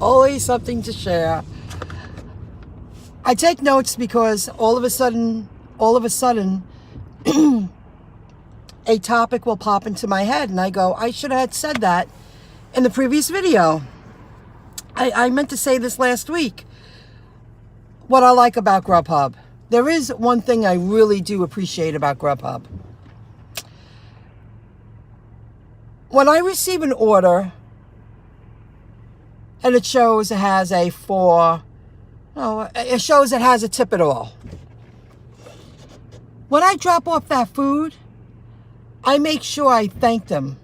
Always something to share. I take notes because all of a sudden, a topic will pop into my head and I go, I should have said that in the previous video. I meant to say this last week. What I like about Grubhub. There is one thing I really do appreciate about Grubhub. When I receive an order and it shows it has it shows it has a tip at all. When I drop off that food, I make sure I thank them.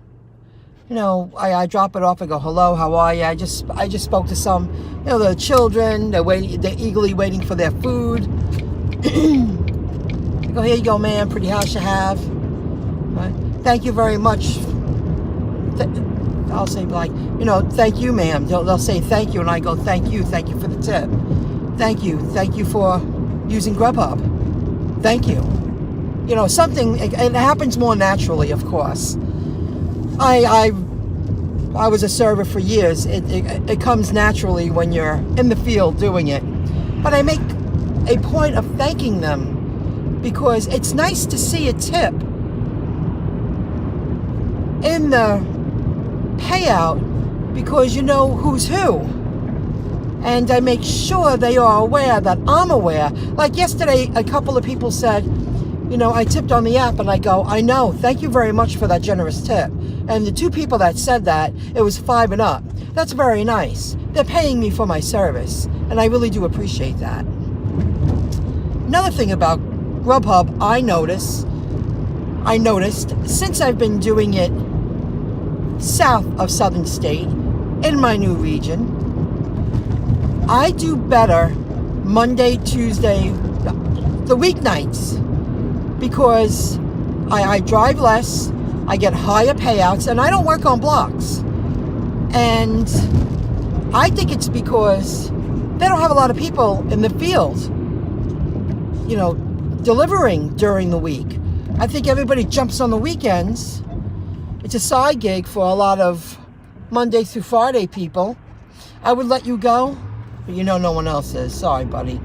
I drop it off. I go, hello, how are you? I just spoke to some, the children. They're eagerly waiting for their food. I go, here you go, ma'am. Pretty house you have. Right? Thank you very much. I'll say thank you, ma'am. They'll say thank you, and I go, thank you for the tip. Thank you for using Grubhub. Thank you. Something. It happens more naturally, of course. I was a server for years. It comes naturally when you're in the field doing it. But I make a point of thanking them because it's nice to see a tip in the payout because you know who's who. And I make sure they are aware that I'm aware. Like yesterday, a couple of people said, I tipped on the app, and I go, I know, thank you very much for that generous tip. And the two people that said that, it was 5 and up. That's very nice. They're paying me for my service, and I really do appreciate that. Another thing about Grubhub, I noticed, since I've been doing it south of Southern State, in my new region, I do better Monday, Tuesday, the weeknights, because I drive less, I get higher payouts, and I don't work on blocks. And I think it's because they don't have a lot of people in the field, delivering during the week. I think everybody jumps on the weekends. It's a side gig for a lot of Monday through Friday people. I would let you go, but no one else is. Sorry, buddy.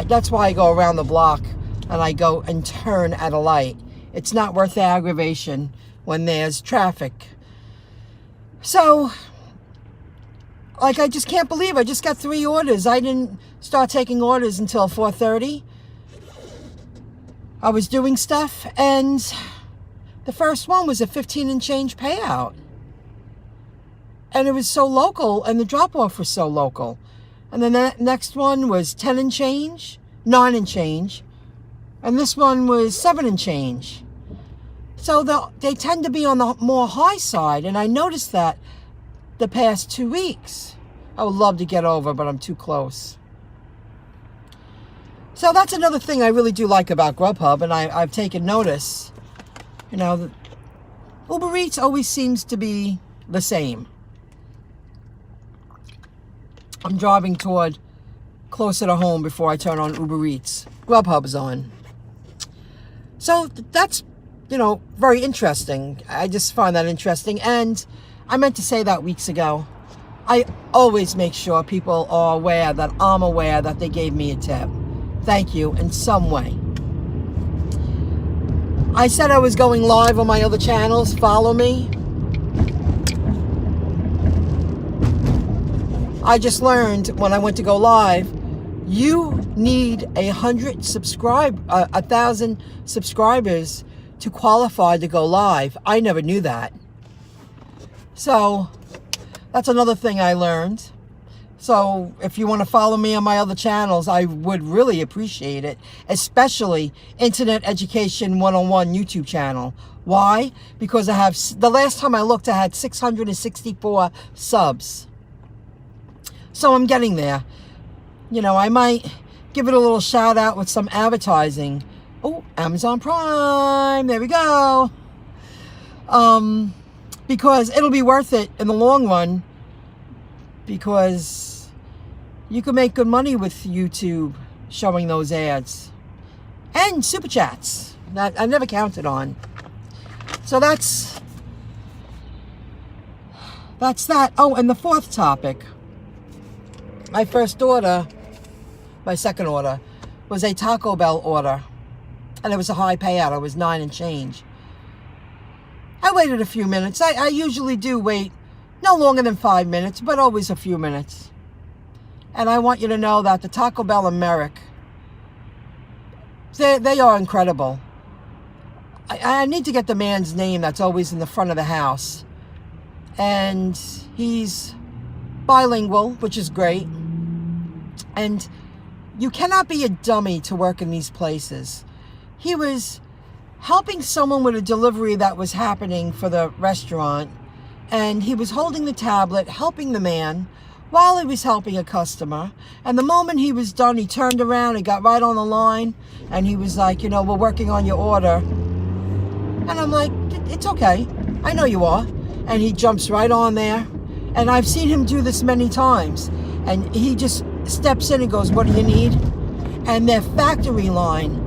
That's why I go around the block and I go and turn at a light. It's not worth the aggravation when there's traffic. So, I just can't believe I just got 3 orders. I didn't start taking orders until 4:30. I was doing stuff, and the first one was a 15 and change payout. And it was so local, and the drop-off was so local. And then the next one was 10 and change, 9 and change. And this one was 7 and change. So they tend to be on the more high side. And I noticed that the past 2 weeks. I would love to get over, but I'm too close. So that's another thing I really do like about Grubhub. And I've taken notice. Uber Eats always seems to be the same. I'm driving toward closer to home before I turn on Uber Eats. Grubhub's on. So that's, very interesting. I just find that interesting. And I meant to say that weeks ago. I always make sure people are aware that I'm aware that they gave me a tip. Thank you in some way. I said I was going live on my other channels. Follow me. I just learned when I went to go live, you need 1,000 subscribers to qualify to go live. I never knew that. So that's another thing I learned. So if you want to follow me on my other channels, I would really appreciate it, especially Internet Education 101 YouTube channel. Why? Because the last time I looked, I had 664 subs. So I'm getting there. I might give it a little shout out with some advertising. Oh, Amazon Prime. There we go. Because it'll be worth it in the long run. Because you can make good money with YouTube showing those ads. And Super Chats. That I never counted on. So that's that. Oh, and the fourth topic. my first order, my second order, was a Taco Bell order. And it was a high payout. It was $9 and change. I waited a few minutes. I usually do wait no longer than 5 minutes, but always a few minutes. And I want you to know that the Taco Bell in Merrick, they are incredible. I need to get the man's name that's always in the front of the house. And he's bilingual, which is great. And you cannot be a dummy to work in these places. He was helping someone with a delivery that was happening for the restaurant. And he was holding the tablet, helping the man while he was helping a customer. And the moment he was done, he turned around and got right on the line. And he was like, we're working on your order. And I'm like, it's okay. I know you are. And he jumps right on there. And I've seen him do this many times. And he just steps in and goes, what do you need? And their factory line,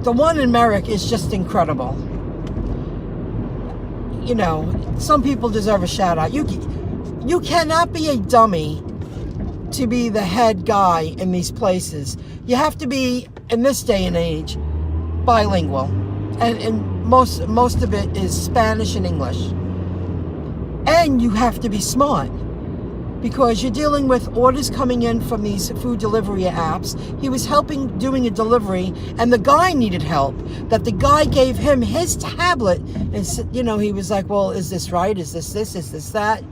the one in Merrick, is just incredible. Some people deserve a shout out. You cannot be a dummy to be the head guy in these places. You have to be, in this day and age, bilingual. And most of it is Spanish and English. And you have to be smart, because you're dealing with orders coming in from these food delivery apps. He was doing a delivery, and the guy needed help. That the guy gave him his tablet, and he was like, well, is this right? Is this, is this that?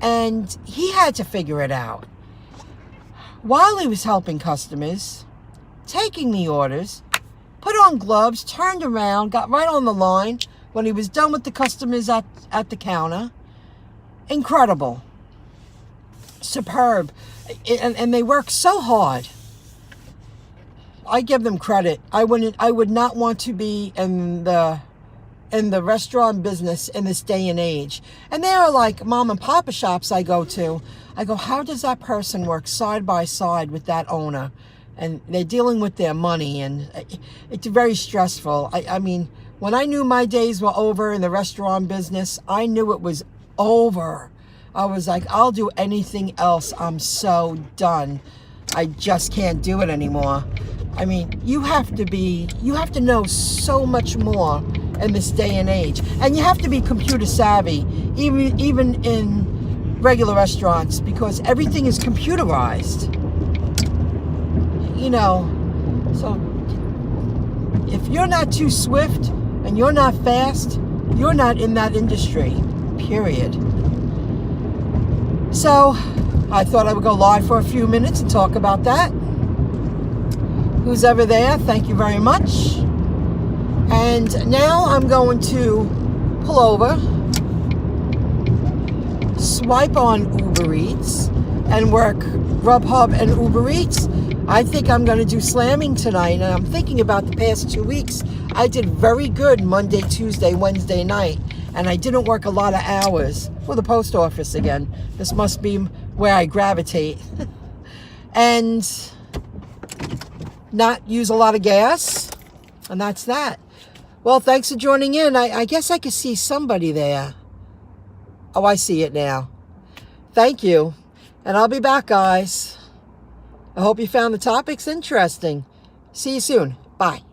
And he had to figure it out. While he was helping customers, taking the orders, put on gloves, turned around, got right on the line when he was done with the customers at the counter. Incredible. Superb. And they work so hard. I give them credit. I would not want to be in the restaurant business in this day and age. And there are like mom and papa shops I go to. I go, how does that person work side by side with that owner? And they're dealing with their money, and it's very stressful. I mean, when I knew my days were over in the restaurant business, I knew it was over. I was like, I'll do anything else. I'm so done. I just can't do it anymore. I mean, you have to know so much more in this day and age. And you have to be computer savvy, even in regular restaurants, because everything is computerized. So if you're not too swift and you're not fast, you're not in that industry, period. So I thought I would go live for a few minutes and talk about that. Who's ever there, thank you very much. And now I'm going to pull over, swipe on Uber Eats, and work Grubhub and Uber Eats. I think I'm going to do slamming tonight, and I'm thinking about the past 2 weeks. I did very good Monday, Tuesday, Wednesday night, and I didn't work a lot of hours for the post office again. This must be where I gravitate. And not use a lot of gas, and that's that. Well, thanks for joining in. I guess I could see somebody there. Oh, I see it now. Thank you, and I'll be back, guys. I hope you found the topics interesting. See you soon. Bye.